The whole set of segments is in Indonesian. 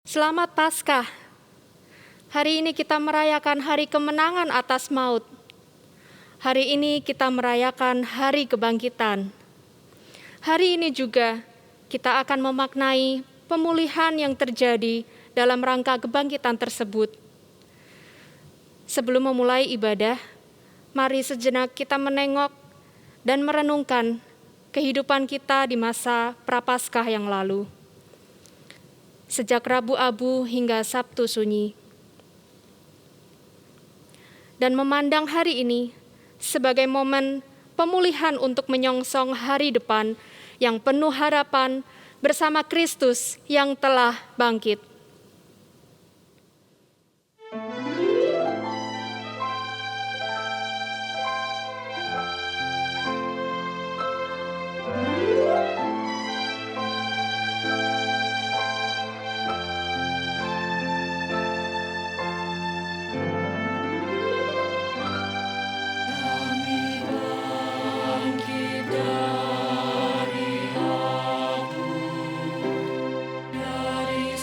Selamat Paskah. Hari ini kita merayakan hari kemenangan atas maut. Hari ini kita merayakan hari kebangkitan. Hari ini juga kita akan memaknai pemulihan yang terjadi dalam rangka kebangkitan tersebut. Sebelum memulai ibadah, mari sejenak kita menengok dan merenungkan kehidupan kita di masa Prapaskah yang lalu. Sejak Rabu Abu hingga Sabtu Sunyi. Dan memandang hari ini sebagai momen pemulihan untuk menyongsong hari depan yang penuh harapan bersama Kristus yang telah bangkit. Dari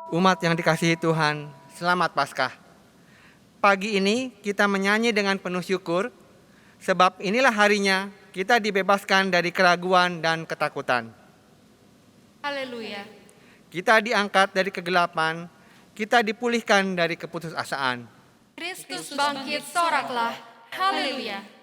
Umat yang dikasihi Tuhan, selamat Paskah. Pagi ini kita menyanyi dengan penuh syukur, sebab inilah harinya kita dibebaskan dari keraguan dan ketakutan. Haleluya. Kita diangkat dari kegelapan, kita dipulihkan dari keputusasaan. Kristus bangkit, soraklah. Haleluya.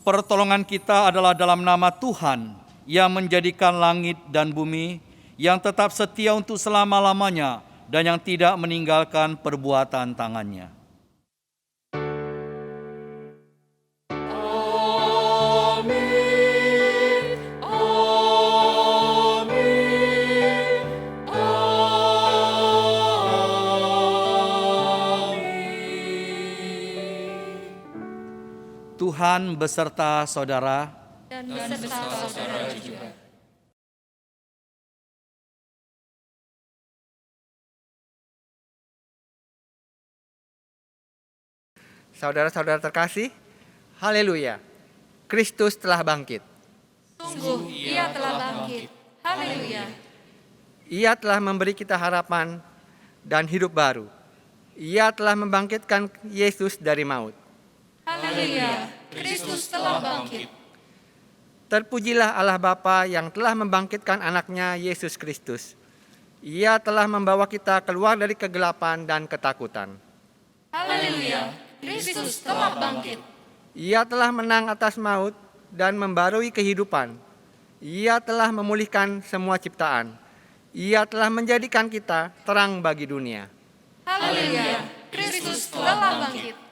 Pertolongan kita adalah dalam nama Tuhan yang menjadikan langit dan bumi, yang tetap setia untuk selama-lamanya dan yang tidak meninggalkan perbuatan tangannya. Tuhan beserta saudara Dan beserta saudara juga. Saudara-saudara terkasih, haleluya. Kristus telah bangkit. Sungguh, Ia telah bangkit. Haleluya. Ia telah memberi kita harapan dan hidup baru. Ia telah membangkitkan Yesus dari maut. Haleluya. Kristus telah bangkit. Terpujilah Allah Bapa yang telah membangkitkan anaknya Yesus Kristus. Ia telah membawa kita keluar dari kegelapan dan ketakutan. Haleluya. Kristus telah bangkit. Ia telah menang atas maut dan membarui kehidupan. Ia telah memulihkan semua ciptaan. Ia telah menjadikan kita terang bagi dunia. Haleluya, Kristus telah bangkit.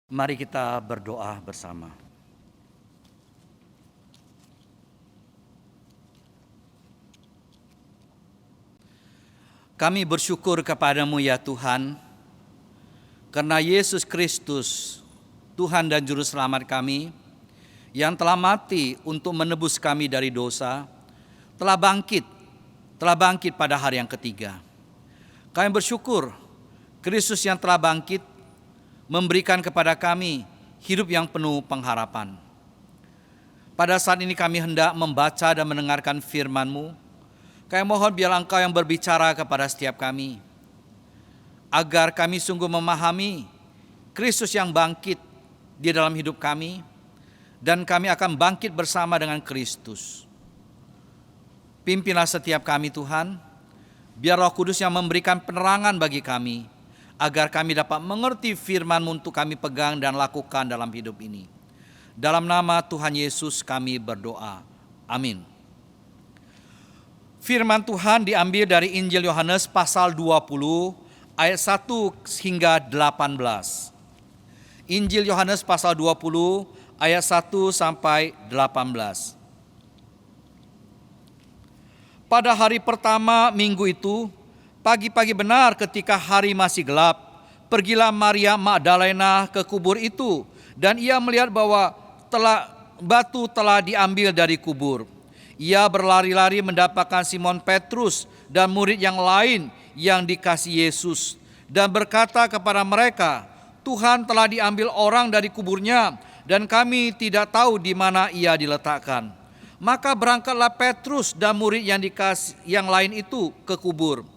Mari kita berdoa bersama. Kami bersyukur kepadamu ya Tuhan, karena Yesus Kristus, Tuhan dan Juru Selamat kami, yang telah mati untuk menebus kami dari dosa, telah bangkit pada hari yang ketiga. Kami bersyukur Kristus yang telah bangkit memberikan kepada kami hidup yang penuh pengharapan. Pada saat ini kami hendak membaca dan mendengarkan firman-Mu. Kami mohon biarlah Engkau yang berbicara kepada setiap kami, agar kami sungguh memahami Kristus yang bangkit di dalam hidup kami, dan kami akan bangkit bersama dengan Kristus. Pimpinlah setiap kami Tuhan, biar Roh Kudus yang memberikan penerangan bagi kami, agar kami dapat mengerti firman-Mu untuk kami pegang dan lakukan dalam hidup ini. Dalam nama Tuhan Yesus kami berdoa. Amin. Firman Tuhan diambil dari Injil Yohanes pasal 20 ayat 1 hingga 18. Injil Yohanes pasal 20 ayat 1 sampai 18. Pada hari pertama minggu itu, pagi-pagi benar ketika hari masih gelap, pergilah Maria Magdalena ke kubur itu, dan ia melihat bahwa batu telah diambil dari kubur. Ia berlari-lari mendapatkan Simon Petrus dan murid yang lain yang dikasihi Yesus, dan berkata kepada mereka, "Tuhan telah diambil orang dari kuburnya, dan kami tidak tahu di mana ia diletakkan." Maka berangkatlah Petrus dan murid yang lain itu ke kubur.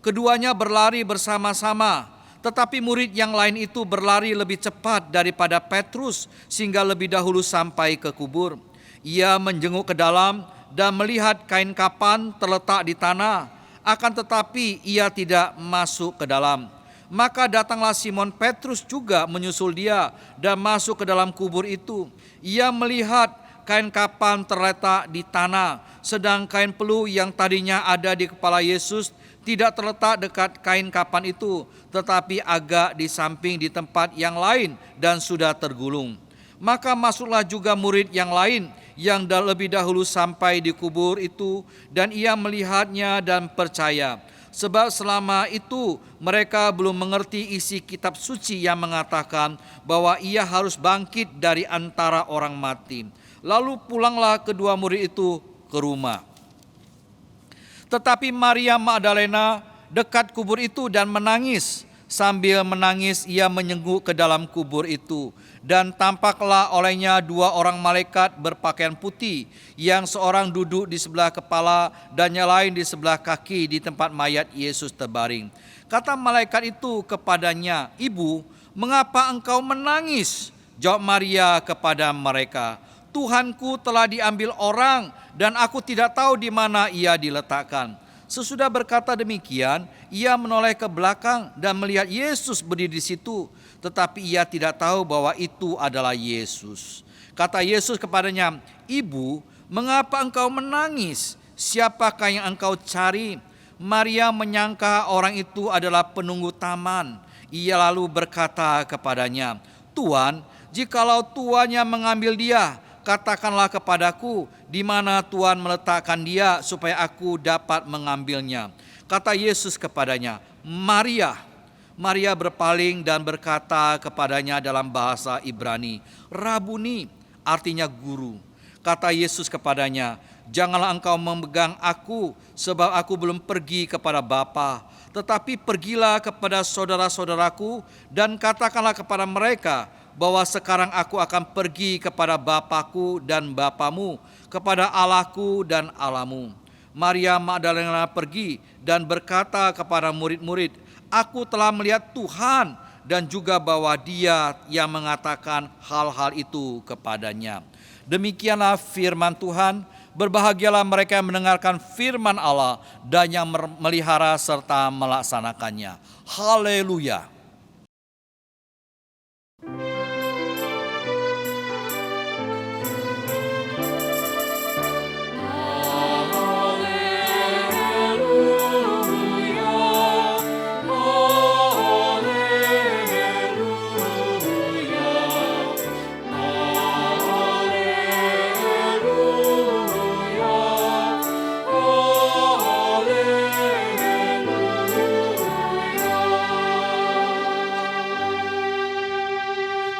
Keduanya berlari bersama-sama, tetapi murid yang lain itu berlari lebih cepat daripada Petrus sehingga lebih dahulu sampai ke kubur. Ia menjenguk ke dalam dan melihat kain kapan terletak di tanah, akan tetapi ia tidak masuk ke dalam. Maka datanglah Simon Petrus juga menyusul dia dan masuk ke dalam kubur itu. Ia melihat kain kapan terletak di tanah, sedang kain peluh yang tadinya ada di kepala Yesus tidak terletak dekat kain kapan itu, tetapi agak di samping di tempat yang lain dan sudah tergulung. Maka masuklah juga murid yang lain yang lebih dahulu sampai di kubur itu, dan ia melihatnya dan percaya. Sebab selama itu mereka belum mengerti isi kitab suci yang mengatakan bahwa ia harus bangkit dari antara orang mati. Lalu pulanglah kedua murid itu ke rumah. Tetapi Maria Magdalena dekat kubur itu dan menangis. Sambil menangis ia menyengguk ke dalam kubur itu, dan tampaklah olehnya dua orang malaikat berpakaian putih, yang seorang duduk di sebelah kepala dan yang lain di sebelah kaki di tempat mayat Yesus terbaring. Kata malaikat itu kepadanya, "Ibu, mengapa engkau menangis?" Jawab Maria kepada mereka, "Tuhanku telah diambil orang dan aku tidak tahu di mana ia diletakkan." Sesudah berkata demikian, ia menoleh ke belakang dan melihat Yesus berdiri di situ, tetapi ia tidak tahu bahwa itu adalah Yesus. Kata Yesus kepadanya, "Ibu, mengapa engkau menangis? Siapakah yang engkau cari?" Maria menyangka orang itu adalah penunggu taman. Ia lalu berkata kepadanya, "Tuan, jikalau tuannya mengambil dia, katakanlah kepadaku di mana Tuhan meletakkan dia supaya aku dapat mengambilnya." Kata Yesus kepadanya, "Maria." Maria berpaling dan berkata kepadanya dalam bahasa Ibrani, "Rabuni," artinya guru. Kata Yesus kepadanya, "Janganlah engkau memegang aku, sebab aku belum pergi kepada Bapa. Tetapi pergilah kepada saudara-saudaraku dan katakanlah kepada mereka bahwa sekarang aku akan pergi kepada Bapakku dan Bapamu, kepada Allahku dan Allahmu." Maria Magdalena pergi dan berkata kepada murid-murid, "Aku telah melihat Tuhan," dan juga bahwa Dia yang mengatakan hal-hal itu kepadanya. Demikianlah firman Tuhan. Berbahagialah mereka yang mendengarkan firman Allah dan yang melihara serta melaksanakannya. Haleluya.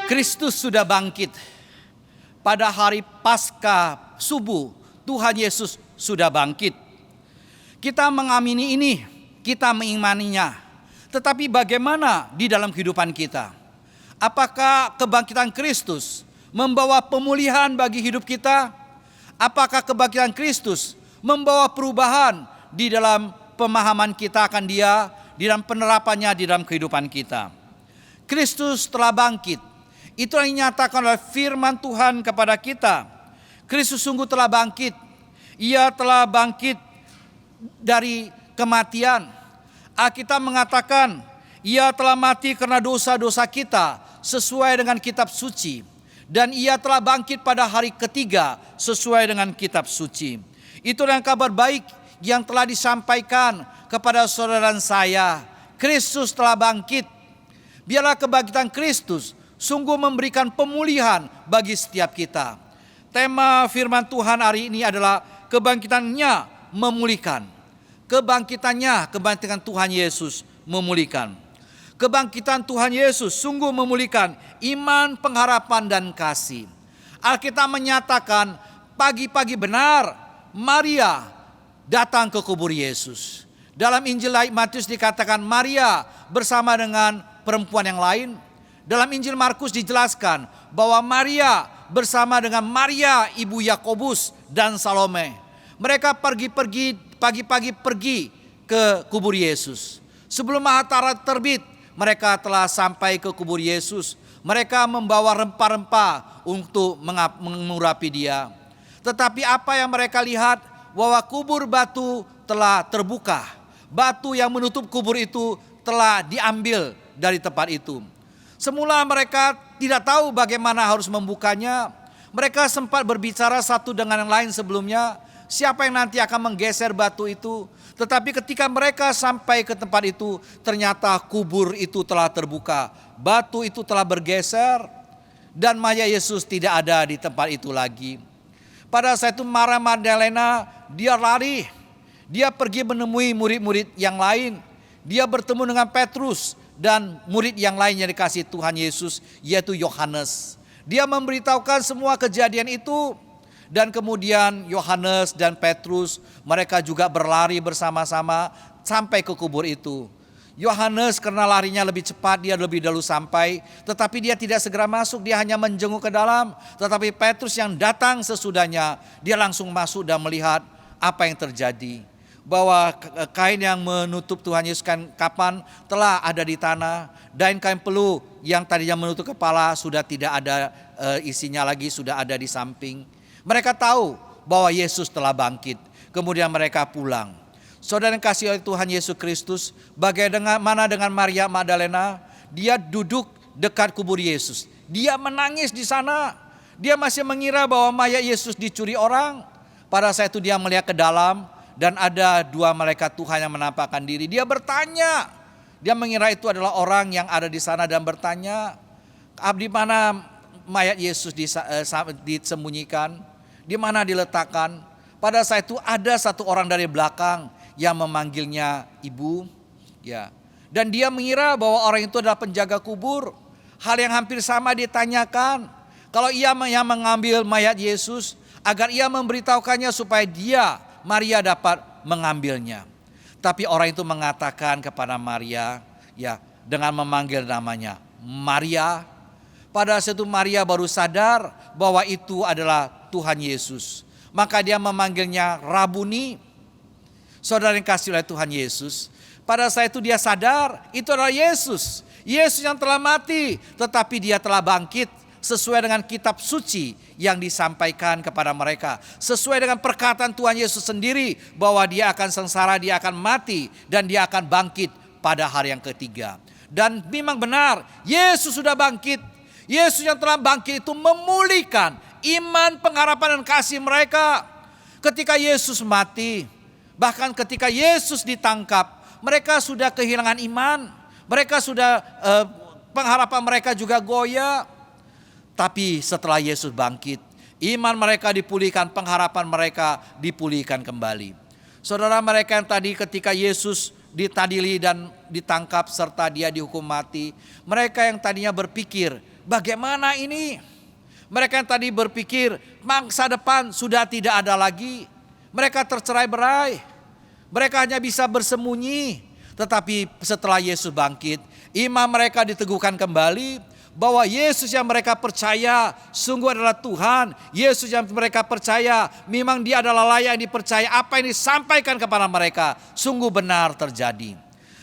Kristus sudah bangkit. Pada hari Paskah subuh, Tuhan Yesus sudah bangkit. Kita mengamini ini, kita mengimaninya. Tetapi bagaimana di dalam kehidupan kita? Apakah kebangkitan Kristus membawa pemulihan bagi hidup kita? Apakah kebangkitan Kristus membawa perubahan di dalam pemahaman kita akan Dia, di dalam penerapannya di dalam kehidupan kita? Kristus telah bangkit. Itu yang dinyatakan oleh firman Tuhan kepada kita. Kristus sungguh telah bangkit. Ia telah bangkit dari kematian. Alkitab mengatakan, Ia telah mati karena dosa-dosa kita sesuai dengan kitab suci. Dan Ia telah bangkit pada hari ketiga sesuai dengan kitab suci. Itu yang kabar baik yang telah disampaikan kepada saudara dan saya. Kristus telah bangkit. Biarlah kebangkitan Kristus sungguh memberikan pemulihan bagi setiap kita. Tema firman Tuhan hari ini adalah kebangkitannya memulihkan. Kebangkitan Tuhan Yesus memulihkan. Kebangkitan Tuhan Yesus sungguh memulihkan iman, pengharapan, dan kasih. Alkitab menyatakan pagi-pagi benar Maria datang ke kubur Yesus. Dalam Injil Matius dikatakan Maria bersama dengan perempuan yang lain. Dalam Injil Markus dijelaskan bahwa Maria bersama dengan Maria ibu Yakobus dan Salome, mereka pagi-pagi pergi ke kubur Yesus. Sebelum matahari terbit, mereka telah sampai ke kubur Yesus. Mereka membawa rempah-rempah untuk mengurapi dia. Tetapi apa yang mereka lihat, bahwa kubur batu telah terbuka. Batu yang menutup kubur itu telah diambil dari tempat itu. Semula mereka tidak tahu bagaimana harus membukanya. Mereka sempat berbicara satu dengan yang lain sebelumnya, siapa yang nanti akan menggeser batu itu. Tetapi ketika mereka sampai ke tempat itu, ternyata kubur itu telah terbuka. Batu itu telah bergeser dan mayat Yesus tidak ada di tempat itu lagi. Pada saat itu Maria Magdalena, dia lari. Dia pergi menemui murid-murid yang lain. Dia bertemu dengan Petrus dan murid yang lain yang dikasihi Tuhan Yesus, yaitu Yohanes. Dia memberitahukan semua kejadian itu. Dan kemudian Yohanes dan Petrus, mereka juga berlari bersama-sama sampai ke kubur itu. Yohanes karena larinya lebih cepat, dia lebih dahulu sampai. Tetapi dia tidak segera masuk, dia hanya menjenguk ke dalam. Tetapi Petrus yang datang sesudahnya, dia langsung masuk dan melihat apa yang terjadi. Bahwa kain yang menutup Tuhan Yesus kapan telah ada di tanah. Dan kain peluh yang tadinya menutup kepala sudah tidak ada isinya lagi, sudah ada di samping. Mereka tahu bahwa Yesus telah bangkit. Kemudian mereka pulang. Saudara yang kasih oleh Tuhan Yesus Kristus, bagaimana dengan Maria Magdalena? Dia duduk dekat kubur Yesus. Dia menangis di sana. Dia masih mengira bahwa mayat Yesus dicuri orang. Pada saat itu dia melihat ke dalam dan ada dua malaikat Tuhan yang menampakkan diri. Dia bertanya. Dia mengira itu adalah orang yang ada di sana dan bertanya, di mana mayat Yesus disembunyikan? Di mana diletakkan? Pada saat itu ada satu orang dari belakang yang memanggilnya ibu, ya. Dan dia mengira bahwa orang itu adalah penjaga kubur. Hal yang hampir sama ditanyakan. Kalau ia yang mengambil mayat Yesus, agar ia memberitahukannya supaya dia, Maria, dapat mengambilnya. Tapi orang itu mengatakan kepada Maria, ya, dengan memanggil namanya Maria. Pada saat itu Maria baru sadar bahwa itu adalah Tuhan Yesus. Maka dia memanggilnya Rabuni. Saudara yang kasih oleh Tuhan Yesus, pada saat itu dia sadar itu adalah Yesus. Yesus yang telah mati, tetapi dia telah bangkit sesuai dengan kitab suci yang disampaikan kepada mereka. Sesuai dengan perkataan Tuhan Yesus sendiri bahwa dia akan sengsara, dia akan mati, dan dia akan bangkit pada hari yang ketiga. Dan memang benar, Yesus sudah bangkit. Yesus yang telah bangkit itu memulihkan iman, pengharapan, dan kasih mereka. Ketika Yesus mati, bahkan ketika Yesus ditangkap, mereka sudah kehilangan iman. Mereka sudah pengharapan mereka juga goyah. Tapi setelah Yesus bangkit, iman mereka dipulihkan, pengharapan mereka dipulihkan kembali. Saudara, mereka yang tadi ketika Yesus ditadili dan ditangkap serta dia dihukum mati, mereka yang tadinya berpikir, bagaimana ini? Mereka yang tadi berpikir masa depan sudah tidak ada lagi. Mereka tercerai-berai. Mereka hanya bisa bersembunyi. Tetapi setelah Yesus bangkit, iman mereka diteguhkan kembali bahwa Yesus yang mereka percaya sungguh adalah Tuhan. Yesus yang mereka percaya memang dia adalah layak dipercaya. Apa yang disampaikan kepada mereka sungguh benar terjadi.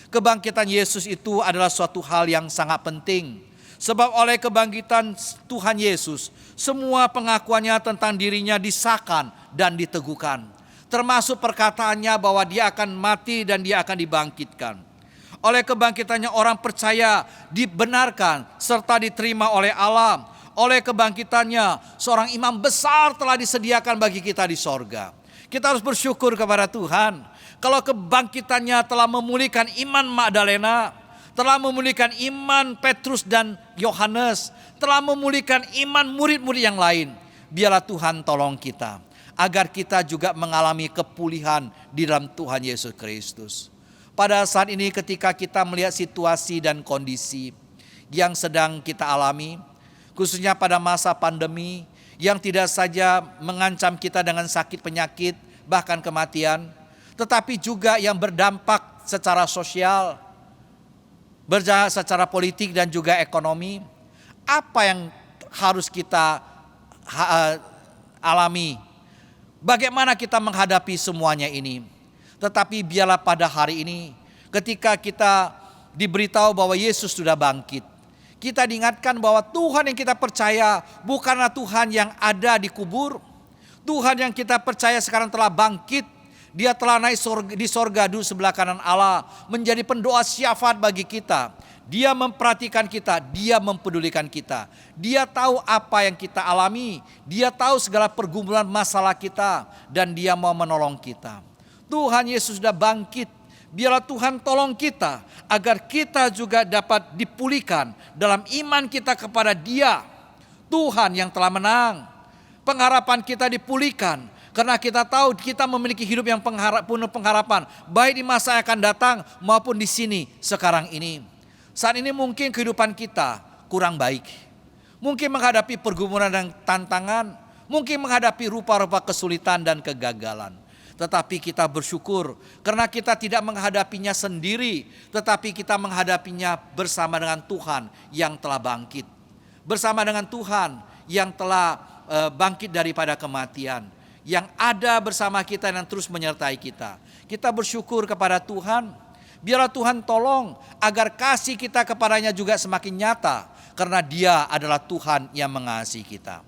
Kebangkitan Yesus itu adalah suatu hal yang sangat penting. Sebab oleh kebangkitan Tuhan Yesus, semua pengakuannya tentang dirinya disahkan dan diteguhkan. Termasuk perkataannya bahwa dia akan mati dan dia akan dibangkitkan. Oleh kebangkitannya orang percaya dibenarkan serta diterima oleh Allah. Oleh kebangkitannya seorang imam besar telah disediakan bagi kita di sorga. Kita harus bersyukur kepada Tuhan. Kalau kebangkitannya telah memulihkan iman Magdalena, telah memulihkan iman Petrus dan Yohanes, telah memulihkan iman murid-murid yang lain. Biarlah Tuhan tolong kita, agar kita juga mengalami kepulihan di dalam Tuhan Yesus Kristus. Pada saat ini ketika kita melihat situasi dan kondisi yang sedang kita alami, khususnya pada masa pandemi yang tidak saja mengancam kita dengan sakit penyakit, bahkan kematian, tetapi juga yang berdampak secara sosial, secara politik dan juga ekonomi. Apa yang harus kita alami. Bagaimana kita menghadapi semuanya ini. Tetapi biarlah pada hari ini ketika kita diberitahu bahwa Yesus sudah bangkit, kita diingatkan bahwa Tuhan yang kita percaya bukanlah Tuhan yang ada di kubur. Tuhan yang kita percaya sekarang telah bangkit. Dia telah naik di sorga di sebelah kanan Allah, menjadi pendoa syafaat bagi kita. Dia memperhatikan kita, dia mempedulikan kita. Dia tahu apa yang kita alami, dia tahu segala pergumulan masalah kita, dan dia mau menolong kita. Tuhan Yesus sudah bangkit. Biarlah Tuhan tolong kita agar kita juga dapat dipulihkan dalam iman kita kepada Dia. Tuhan yang telah menang. Pengharapan kita dipulihkan karena kita tahu kita memiliki hidup yang penuh pengharapan, baik di masa yang akan datang maupun di sini sekarang ini. Saat ini mungkin kehidupan kita kurang baik. Mungkin menghadapi pergumulan dan tantangan, mungkin menghadapi rupa-rupa kesulitan dan kegagalan. Tetapi kita bersyukur karena kita tidak menghadapinya sendiri, tetapi kita menghadapinya bersama dengan Tuhan yang telah bangkit. Bersama dengan Tuhan yang telah bangkit daripada kematian, yang ada bersama kita dan terus menyertai kita. Kita bersyukur kepada Tuhan. Biarlah Tuhan tolong agar kasih kita kepadanya juga semakin nyata, karena Dia adalah Tuhan yang mengasihi kita.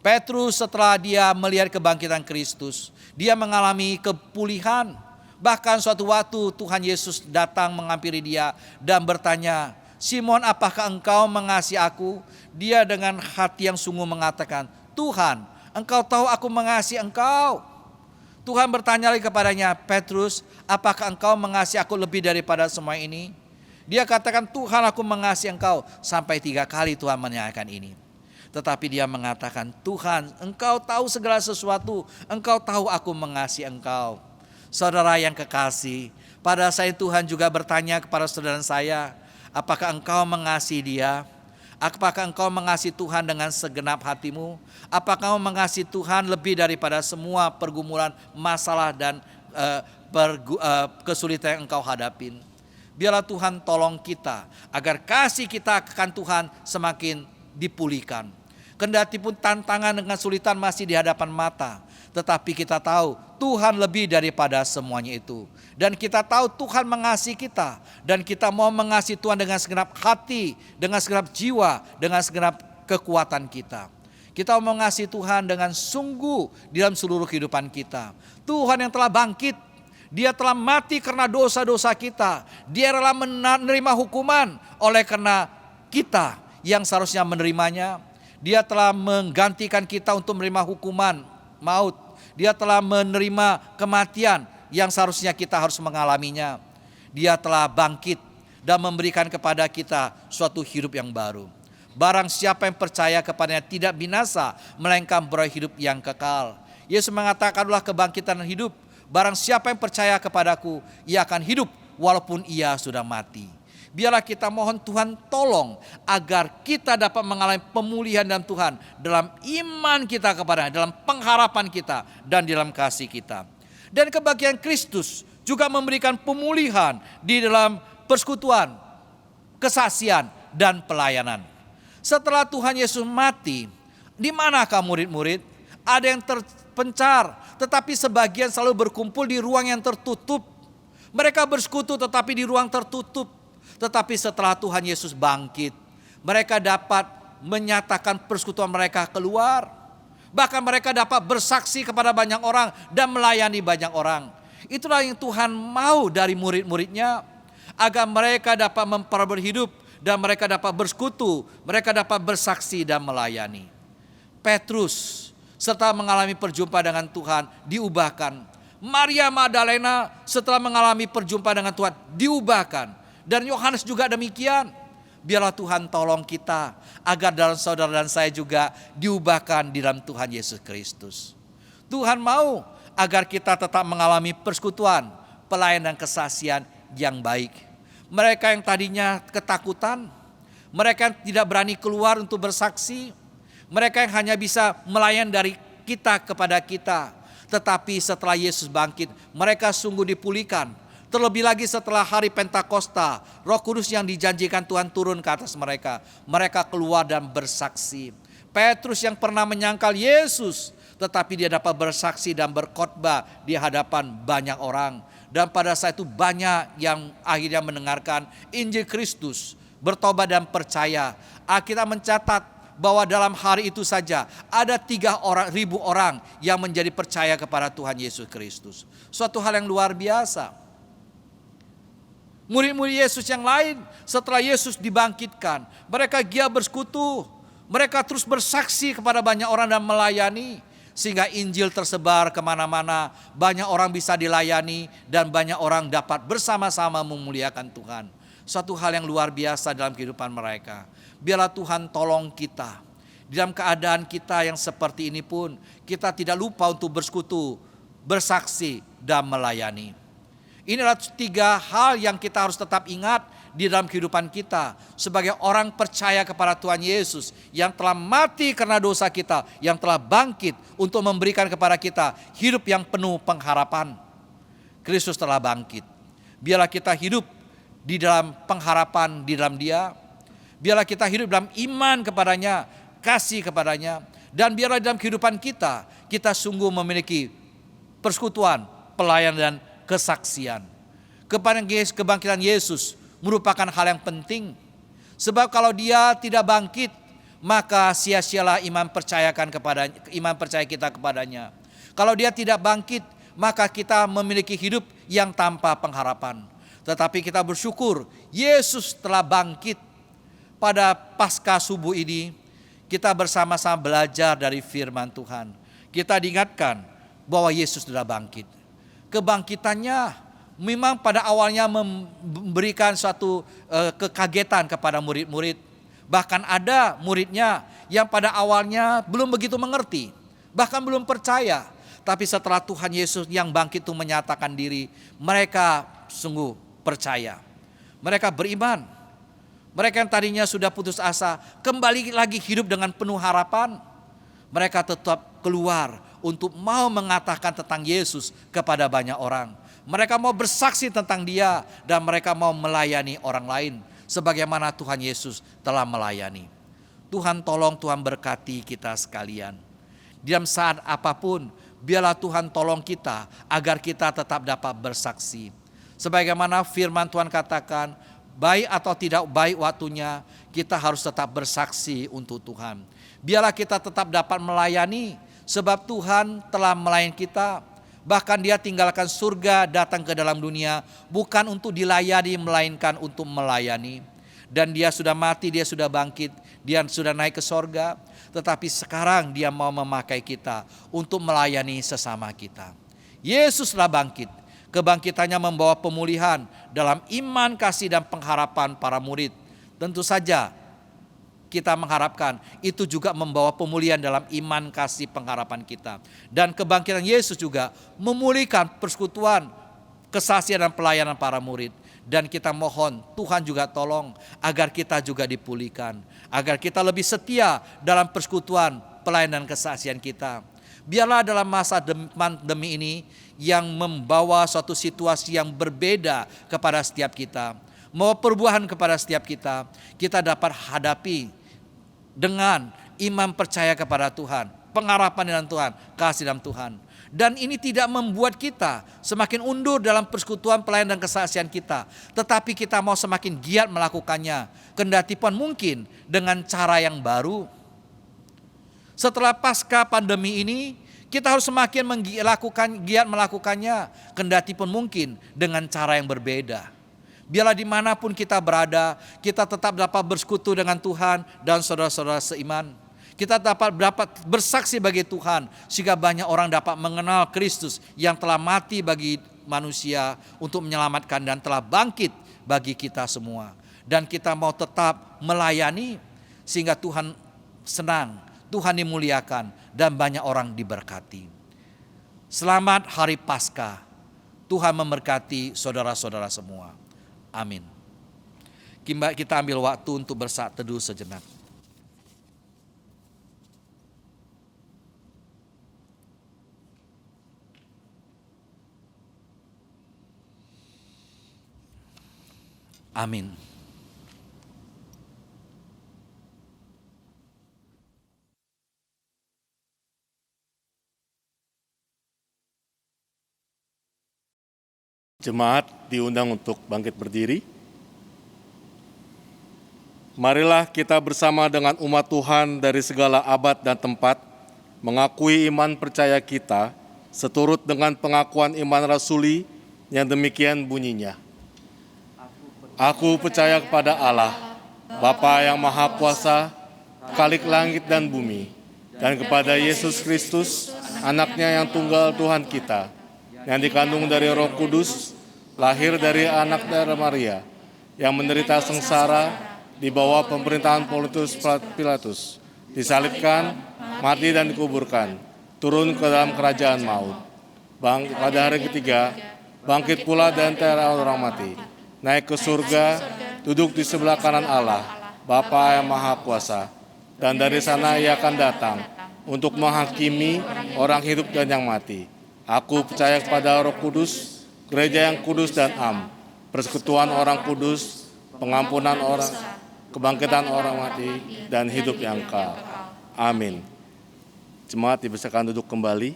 Petrus setelah dia melihat kebangkitan Kristus, dia mengalami kepulihan. Bahkan suatu waktu Tuhan Yesus datang menghampiri dia dan bertanya, "Simon, apakah engkau mengasihi aku?" Dia dengan hati yang sungguh mengatakan, "Tuhan, engkau tahu aku mengasihi engkau." Tuhan bertanya lagi kepadanya, "Petrus, apakah engkau mengasihi aku lebih daripada semua ini?" Dia katakan, "Tuhan, aku mengasihi engkau." Sampai 3 kali Tuhan menanyakan ini. Tetapi dia mengatakan, "Tuhan, engkau tahu segala sesuatu. Engkau tahu aku mengasihi engkau." Saudara yang kekasih, pada saat itu Tuhan juga bertanya kepada saudara saya, apakah engkau mengasihi Dia? Apakah engkau mengasihi Tuhan dengan segenap hatimu? Apakah engkau mengasihi Tuhan lebih daripada semua pergumulan, masalah dan kesulitan yang engkau hadapin? Biarlah Tuhan tolong kita agar kasih kita akan Tuhan semakin dipulihkan. Kendati pun tantangan dengan kesulitan masih di hadapan mata, tetapi kita tahu Tuhan lebih daripada semuanya itu. Dan kita tahu Tuhan mengasihi kita, dan kita mau mengasihi Tuhan dengan segenap hati, dengan segenap jiwa, dengan segenap kekuatan kita. Kita mau mengasihi Tuhan dengan sungguh di dalam seluruh kehidupan kita. Tuhan yang telah bangkit, Dia telah mati karena dosa-dosa kita. Dia rela menerima hukuman oleh karena kita yang seharusnya menerimanya. Dia telah menggantikan kita untuk menerima hukuman maut. Dia telah menerima kematian yang seharusnya kita harus mengalaminya. Dia telah bangkit dan memberikan kepada kita suatu hidup yang baru. Barang siapa yang percaya kepadanya tidak binasa, melainkan beroleh hidup yang kekal. Yesus mengatakanlah kebangkitan dan hidup. Barang siapa yang percaya kepadaku, ia akan hidup walaupun ia sudah mati. Biarlah kita mohon Tuhan tolong agar kita dapat mengalami pemulihan dalam Tuhan, dalam iman kita kepadanya, dalam pengharapan kita, dan dalam kasih kita. Dan kebahagiaan Kristus juga memberikan pemulihan di dalam persekutuan, kesaksian, dan pelayanan. Setelah Tuhan Yesus mati, di manakah murid-murid? Ada yang terpencar, tetapi sebagian selalu berkumpul di ruang yang tertutup. Mereka bersekutu tetapi di ruang tertutup. Tetapi setelah Tuhan Yesus bangkit, mereka dapat menyatakan persekutuan mereka keluar. Bahkan mereka dapat bersaksi kepada banyak orang dan melayani banyak orang. Itulah yang Tuhan mau dari murid-muridnya, agar mereka dapat memperoleh hidup dan mereka dapat bersekutu, mereka dapat bersaksi dan melayani. Petrus setelah mengalami perjumpaan dengan Tuhan diubahkan. Maria Magdalena setelah mengalami perjumpaan dengan Tuhan diubahkan. Dan Yohanes juga demikian. Biarlah Tuhan tolong kita agar dalam saudara dan saya juga diubahkan di dalam Tuhan Yesus Kristus. Tuhan mau agar kita tetap mengalami persekutuan, pelayanan dan kesaksian yang baik. Mereka yang tadinya ketakutan, mereka yang tidak berani keluar untuk bersaksi, mereka yang hanya bisa melayani dari kita kepada kita. Tetapi setelah Yesus bangkit, mereka sungguh dipulihkan. Terlebih lagi setelah hari Pentakosta, Roh Kudus yang dijanjikan Tuhan turun ke atas mereka. Mereka keluar dan bersaksi. Petrus yang pernah menyangkal Yesus, tetapi dia dapat bersaksi dan berkhotbah di hadapan banyak orang. Dan pada saat itu banyak yang akhirnya mendengarkan Injil Kristus, bertobat dan percaya. Alkitab mencatat bahwa dalam hari itu saja ada 3.000 orang yang menjadi percaya kepada Tuhan Yesus Kristus. Suatu hal yang luar biasa. Murid-murid Yesus yang lain setelah Yesus dibangkitkan, mereka giat bersekutu, mereka terus bersaksi kepada banyak orang dan melayani. Sehingga Injil tersebar kemana-mana, banyak orang bisa dilayani dan banyak orang dapat bersama-sama memuliakan Tuhan. Suatu hal yang luar biasa dalam kehidupan mereka. Biarlah Tuhan tolong kita. Dalam keadaan kita yang seperti ini pun, kita tidak lupa untuk bersekutu, bersaksi, dan melayani. Inilah 3 hal yang kita harus tetap ingat di dalam kehidupan kita sebagai orang percaya kepada Tuhan Yesus yang telah mati karena dosa kita, yang telah bangkit untuk memberikan kepada kita hidup yang penuh pengharapan. Kristus telah bangkit. Biarlah kita hidup di dalam pengharapan di dalam Dia. Biarlah kita hidup dalam iman kepadanya, kasih kepadanya, dan biarlah dalam kehidupan kita sungguh memiliki persekutuan, pelayanan dan kesaksian. Kebangkitan Yesus merupakan hal yang penting. Sebab kalau Dia tidak bangkit, maka sia-sialah iman percaya kita kepadanya. Kalau Dia tidak bangkit, maka kita memiliki hidup yang tanpa pengharapan. Tetapi kita bersyukur Yesus telah bangkit. Pada Paskah subuh ini kita bersama-sama belajar dari firman Tuhan. Kita diingatkan bahwa Yesus telah bangkit. Kebangkitannya memang pada awalnya memberikan suatu kekagetan kepada murid-murid. Bahkan ada muridnya yang pada awalnya belum begitu mengerti, bahkan belum percaya. Tapi setelah Tuhan Yesus yang bangkit itu menyatakan diri, mereka sungguh percaya. Mereka beriman. Mereka yang tadinya sudah putus asa kembali lagi hidup dengan penuh harapan. Mereka tetap keluar untuk mau mengatakan tentang Yesus kepada banyak orang. Mereka mau bersaksi tentang Dia dan mereka mau melayani orang lain sebagaimana Tuhan Yesus telah melayani. Tuhan tolong, Tuhan berkati kita sekalian. Di dalam saat apapun, biarlah Tuhan tolong kita agar kita tetap dapat bersaksi. Sebagaimana firman Tuhan katakan, baik atau tidak baik waktunya, kita harus tetap bersaksi untuk Tuhan. Biarlah kita tetap dapat melayani, sebab Tuhan telah melayani kita. Bahkan Dia tinggalkan surga datang ke dalam dunia, bukan untuk dilayani, melainkan untuk melayani. Dan Dia sudah mati, Dia sudah bangkit, Dia sudah naik ke sorga. Tetapi sekarang Dia mau memakai kita untuk melayani sesama kita. Yesus telah bangkit. Kebangkitannya membawa pemulihan dalam iman, kasih, dan pengharapan para murid. Tentu saja kita mengharapkan itu juga membawa pemulihan dalam iman, kasih, pengharapan kita. Dan kebangkitan Yesus juga memulihkan persekutuan, kesaksian, dan pelayanan para murid. Dan kita mohon Tuhan juga tolong agar kita juga dipulihkan. Agar kita lebih setia dalam persekutuan, pelayanan, kesaksian kita. Biarlah dalam masa pandemi ini yang membawa suatu situasi yang berbeda kepada setiap kita, mau perubahan kepada setiap kita dapat hadapi dengan iman percaya kepada Tuhan, pengharapan dalam Tuhan, kasih dalam Tuhan. Dan ini tidak membuat kita semakin undur dalam persekutuan, pelayanan, dan kesaksian kita, tetapi kita mau semakin giat melakukannya, kendati pun mungkin dengan cara yang baru. Setelah pasca pandemi ini, kita harus semakin giat melakukannya, kendati pun mungkin dengan cara yang berbeda. Biarlah dimanapun kita berada, kita tetap dapat bersekutu dengan Tuhan dan saudara-saudara seiman. Kita dapat bersaksi bagi Tuhan, sehingga banyak orang dapat mengenal Kristus yang telah mati bagi manusia untuk menyelamatkan dan telah bangkit bagi kita semua. Dan kita mau tetap melayani, sehingga Tuhan senang, Tuhan dimuliakan, dan banyak orang diberkati. Selamat Hari Paskah. Tuhan memberkati saudara-saudara semua. Amin. Kita ambil waktu untuk bersaat teduh sejenak. Amin. Jemaat diundang untuk bangkit berdiri. Marilah kita bersama dengan umat Tuhan dari segala abad dan tempat mengakui iman percaya kita seturut dengan pengakuan iman rasuli yang demikian bunyinya. Aku percaya kepada Allah, Bapa yang Maha Kuasa, Khalik langit dan bumi, dan kepada Yesus Kristus, anaknya yang tunggal Tuhan kita, yang dikandung dari Roh Kudus, lahir dari anak darah Maria, yang menderita sengsara di bawah pemerintahan Pontius Pilatus, disalibkan, mati dan dikuburkan, turun ke dalam kerajaan maut. Pada hari ketiga, bangkit pula dari antara orang mati, naik ke surga, duduk di sebelah kanan Allah, Bapa yang Maha Kuasa, dan dari sana Ia akan datang untuk menghakimi orang hidup dan yang mati. Aku percaya kepada Roh Kudus, gereja yang kudus dan am, persekutuan orang kudus, pengampunan orang, kebangkitan orang mati, dan hidup yang kekal. Amin. Jemaat dipersilakan duduk kembali.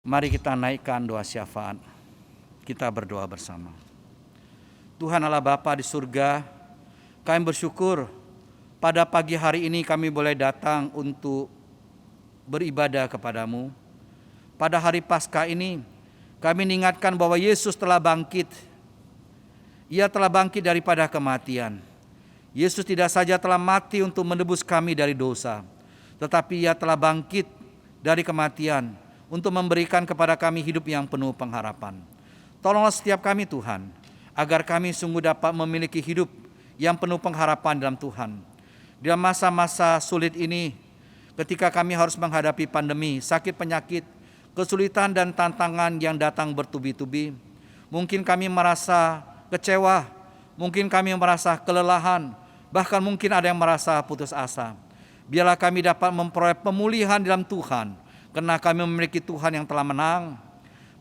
Mari kita naikkan doa syafaat. Kita berdoa bersama. Tuhan Allah Bapa di surga, kami bersyukur pada pagi hari ini kami boleh datang untuk beribadah kepadamu. Pada hari Paskah ini, kami mengingatkan bahwa Yesus telah bangkit. Ia telah bangkit daripada kematian. Yesus tidak saja telah mati untuk menebus kami dari dosa, tetapi Ia telah bangkit dari kematian untuk memberikan kepada kami hidup yang penuh pengharapan. Tolonglah setiap kami Tuhan, agar kami sungguh dapat memiliki hidup yang penuh pengharapan dalam Tuhan. Dalam masa-masa sulit ini, ketika kami harus menghadapi pandemi, sakit penyakit, kesulitan dan tantangan yang datang bertubi-tubi, mungkin kami merasa kecewa, mungkin kami merasa kelelahan, bahkan mungkin ada yang merasa putus asa. Biarlah kami dapat memperoleh pemulihan dalam Tuhan, karena kami memiliki Tuhan yang telah menang.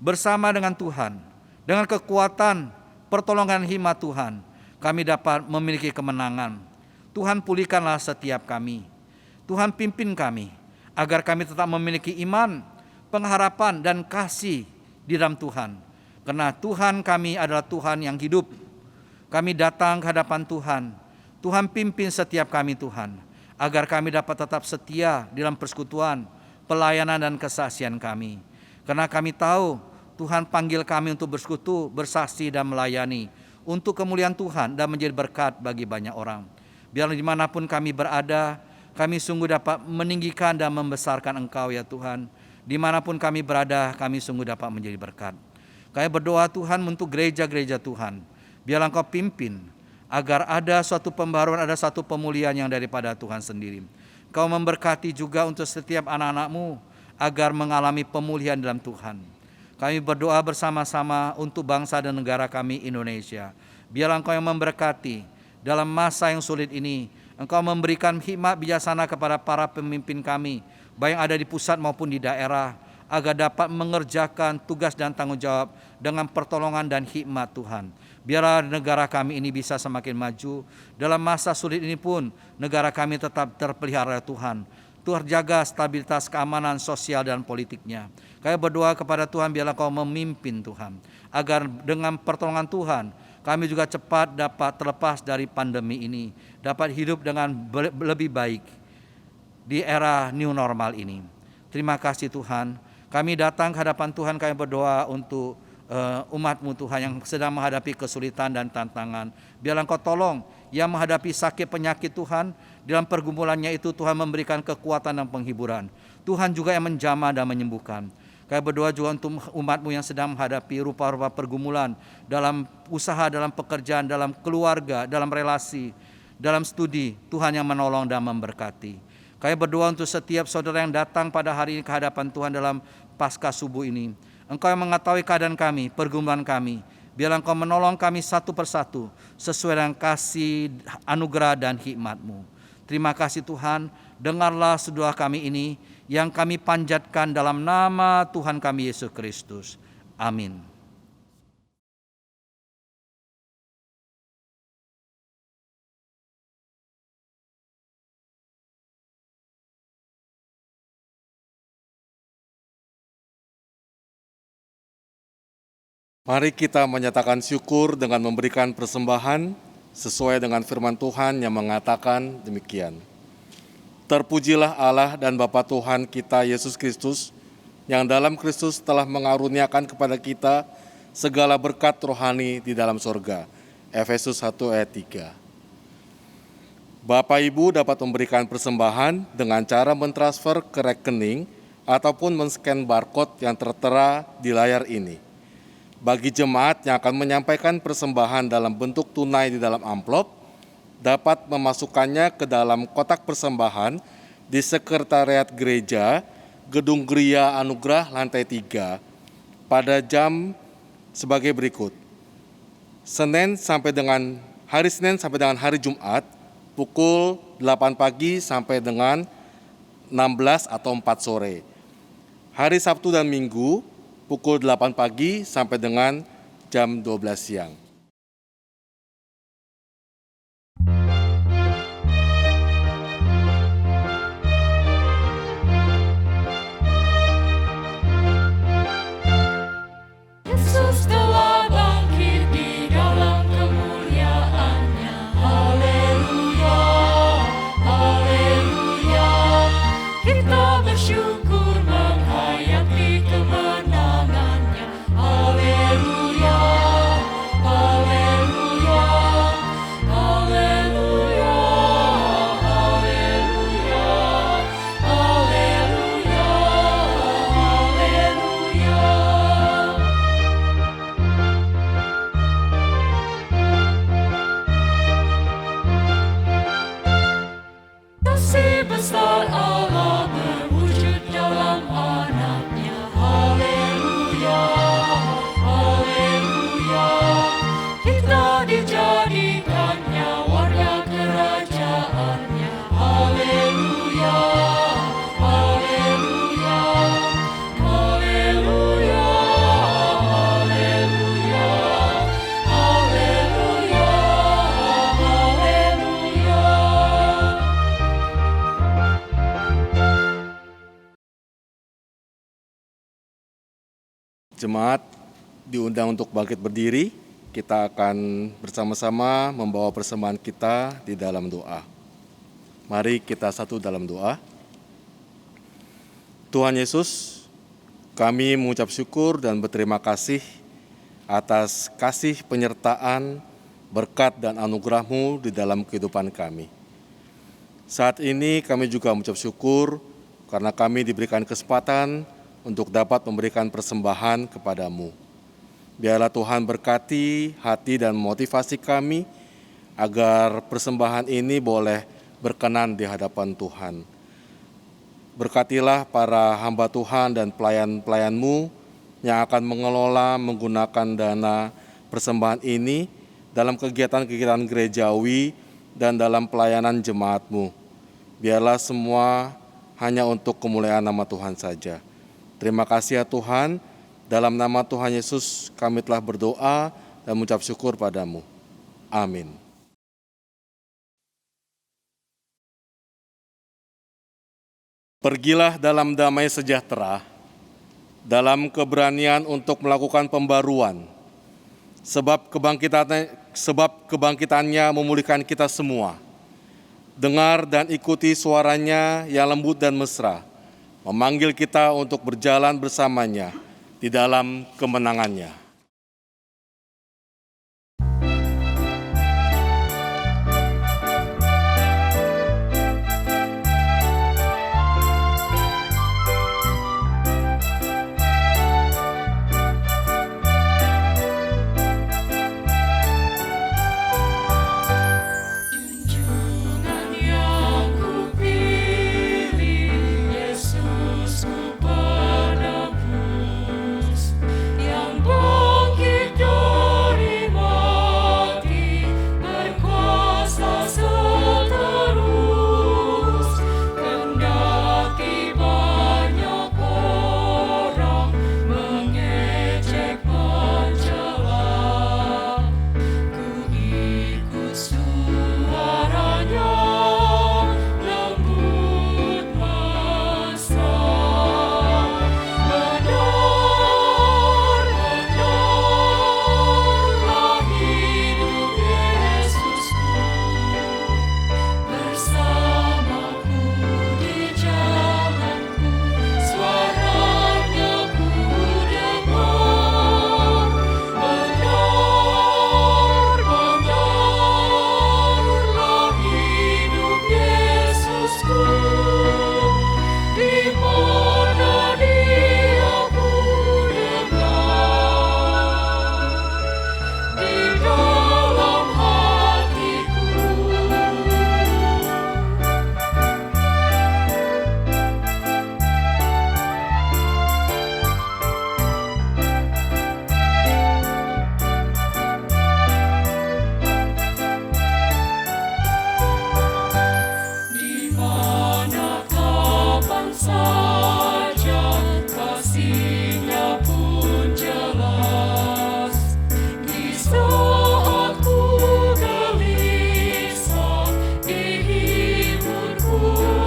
Bersama dengan Tuhan, dengan kekuatan pertolongan hikmat Tuhan, kami dapat memiliki kemenangan. Tuhan pulihkanlah setiap kami. Tuhan pimpin kami, agar kami tetap memiliki iman, pengharapan dan kasih di dalam Tuhan. Karena Tuhan kami adalah Tuhan yang hidup. Kami datang ke hadapan Tuhan. Tuhan pimpin setiap kami Tuhan, agar kami dapat tetap setia di dalam persekutuan, pelayanan dan kesaksian kami. Karena kami tahu Tuhan panggil kami untuk bersekutu, bersaksi dan melayani untuk kemuliaan Tuhan dan menjadi berkat bagi banyak orang. Biarlah dimanapun kami berada, kami sungguh dapat meninggikan dan membesarkan Engkau ya Tuhan. Dimanapun kami berada, kami sungguh dapat menjadi berkat. Kami berdoa Tuhan untuk gereja-gereja Tuhan. Biarlah Engkau pimpin, agar ada suatu pembaruan, ada satu pemulihan yang daripada Tuhan sendiri. Kau memberkati juga untuk setiap anak-anak-Mu, agar mengalami pemulihan dalam Tuhan. Kami berdoa bersama-sama untuk bangsa dan negara kami Indonesia. Biarlah Engkau yang memberkati dalam masa yang sulit ini. Engkau memberikan hikmat bijaksana kepada para pemimpin kami, baik yang ada di pusat maupun di daerah, agar dapat mengerjakan tugas dan tanggung jawab dengan pertolongan dan hikmat Tuhan. Biarlah negara kami ini bisa semakin maju. Dalam masa sulit ini pun, negara kami tetap terpelihara Tuhan. Tuhan jaga stabilitas keamanan sosial dan politiknya. Kami berdoa kepada Tuhan, biarlah Kau memimpin Tuhan, agar dengan pertolongan Tuhan, kami juga cepat dapat terlepas dari pandemi ini, dapat hidup dengan lebih baik di era new normal ini. Terima kasih Tuhan. Kami datang ke hadapan Tuhan, kami berdoa untuk umat-Mu Tuhan yang sedang menghadapi kesulitan dan tantangan. Biarlah Engkau tolong yang menghadapi sakit penyakit Tuhan, dalam pergumulannya itu Tuhan memberikan kekuatan dan penghiburan. Tuhan juga yang menjamah dan menyembuhkan. Kami berdoa juga untuk umat-Mu yang sedang menghadapi rupa-rupa pergumulan dalam usaha, dalam pekerjaan, dalam keluarga, dalam relasi, dalam studi. Tuhan yang menolong dan memberkati. Kami berdoa untuk setiap saudara yang datang pada hari ini ke hadapan Tuhan dalam Paskah subuh ini. Engkau yang mengetahui keadaan kami, pergumulan kami. Biarlah Engkau menolong kami satu persatu sesuai dengan kasih, anugerah dan hikmat-Mu. Terima kasih Tuhan, dengarlah doa kami ini yang kami panjatkan dalam nama Tuhan kami Yesus Kristus. Amin. Mari kita menyatakan syukur dengan memberikan persembahan sesuai dengan firman Tuhan yang mengatakan demikian. Terpujilah Allah dan Bapa Tuhan kita Yesus Kristus, yang dalam Kristus telah mengaruniakan kepada kita segala berkat rohani di dalam sorga. Efesus 1 ayat 3. Bapak Ibu dapat memberikan persembahan dengan cara mentransfer ke rekening ataupun men-scan barcode yang tertera di layar ini. Bagi jemaat yang akan menyampaikan persembahan dalam bentuk tunai di dalam amplop, dapat memasukkannya ke dalam kotak persembahan di Sekretariat Gereja, Gedung Gria Anugerah lantai 3 pada jam sebagai berikut. Hari Senin sampai dengan hari Jumat, pukul 8 pagi sampai dengan 16 atau 4 sore. Hari Sabtu dan Minggu, pukul 8 pagi sampai dengan jam 12 siang. Yesus telah bangkit di dalam kemuliaan-Nya. Haleluya, haleluya. Kita bersyukur menghayati kemenangan-Nya. Haleluya, haleluya, haleluya, haleluya, haleluya, haleluya. Kasih besar Allah berwujud dalam anaknya. Haleluya, haleluya. Kita dijadikannya warga kerajaannya. Haleluya, haleluya, haleluya, haleluya, haleluya, haleluya. Jemaat diundang untuk bangkit berdiri. Kita akan bersama-sama membawa persembahan kita di dalam doa. Mari kita satu dalam doa. Tuhan Yesus, kami mengucap syukur dan berterima kasih atas kasih penyertaan, berkat dan anugerah-Mu di dalam kehidupan kami. Saat ini kami juga mengucap syukur karena kami diberikan kesempatan untuk dapat memberikan persembahan kepadamu. Biarlah Tuhan berkati hati dan motivasi kami agar persembahan ini boleh berkenan di hadapan Tuhan. Berkatilah para hamba Tuhan dan pelayan-pelayan-Mu yang akan mengelola menggunakan dana persembahan ini dalam kegiatan-kegiatan gerejawi dan dalam pelayanan jemaat-Mu. Biarlah semua hanya untuk kemuliaan nama Tuhan saja. Terima kasih ya Tuhan, dalam nama Tuhan Yesus kami telah berdoa dan mengucap syukur padamu. Amin. Pergilah dalam damai sejahtera, dalam keberanian untuk melakukan pembaruan, sebab kebangkitannya memulihkan kita semua. Dengar dan ikuti suaranya yang lembut dan mesra, memanggil kita untuk berjalan bersamanya di dalam kemenangannya. Junjungan yang kupilih, Yesus ku penebus, yang Yesusku, di mana Dia ku dengar, di dalam hatiku. Di mana kapan saja kasih-Nya pun jelas. Di saat ku gelisah, dihibur ku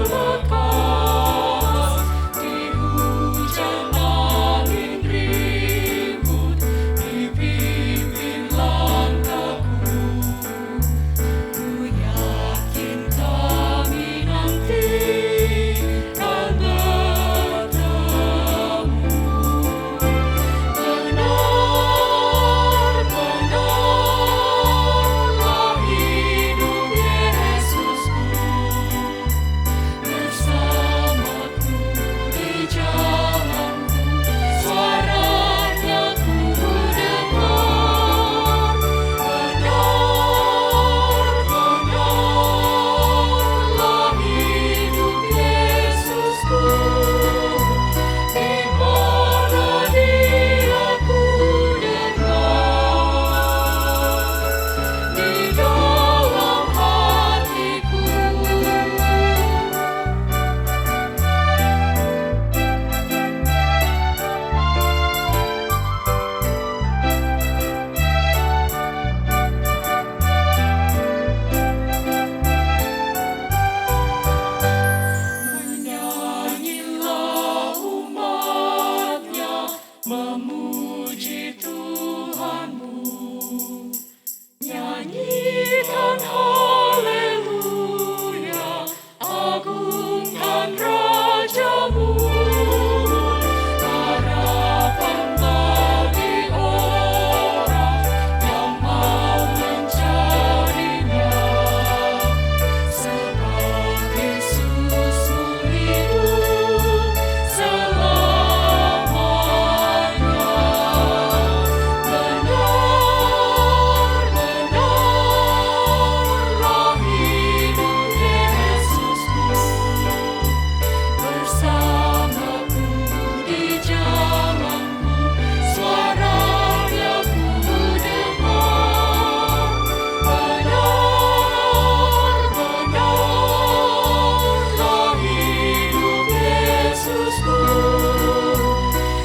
lekas. Di hujan angin ribut, dipimpin langkahku. Ku yakin kami nanti akan bertemu. Benar-benarlah hidup Yesusku, bersamaku di jalanku, suaranya ku dengar. Benar-benarlah hidup Yesusku, di mana Dia ku dengar, di dalam hatiku. Menyanyilah umat-Nya, memuji Tuhanmu. Nyanyikan haleluya, agungkan Rajamu. Harapan bagi orang yang mau mencari-Nya. Sebab Yesusmu hidup selamanya. Benar-benarlah hidup Yesusku, bersamaku di jalanku, suaranya ku dengar. Benar-benarlah hidup Yesusku,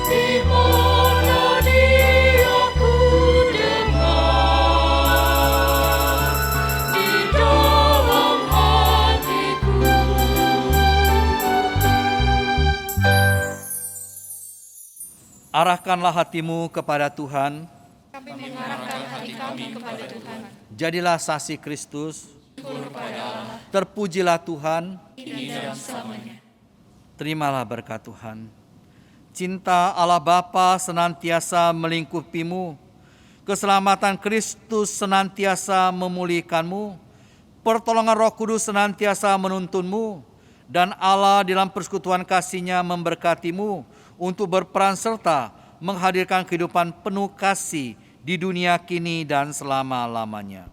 di mana Dia ku dengar, di dalam hatiku. Arahkanlah hatimu kepada Tuhan. Kami mengarahkan hati kami kepada Tuhan. Jadilah saksi Kristus. Terpujilah Tuhan. Terimalah berkat Tuhan. Cinta Allah Bapa senantiasa melingkupimu. Keselamatan Kristus senantiasa memulihkanmu. Pertolongan Roh Kudus senantiasa menuntunmu. Dan Allah dalam persekutuan kasih-Nya memberkatimu untuk berperan serta menghadirkan kehidupan penuh kasih di dunia kini dan selama-lamanya.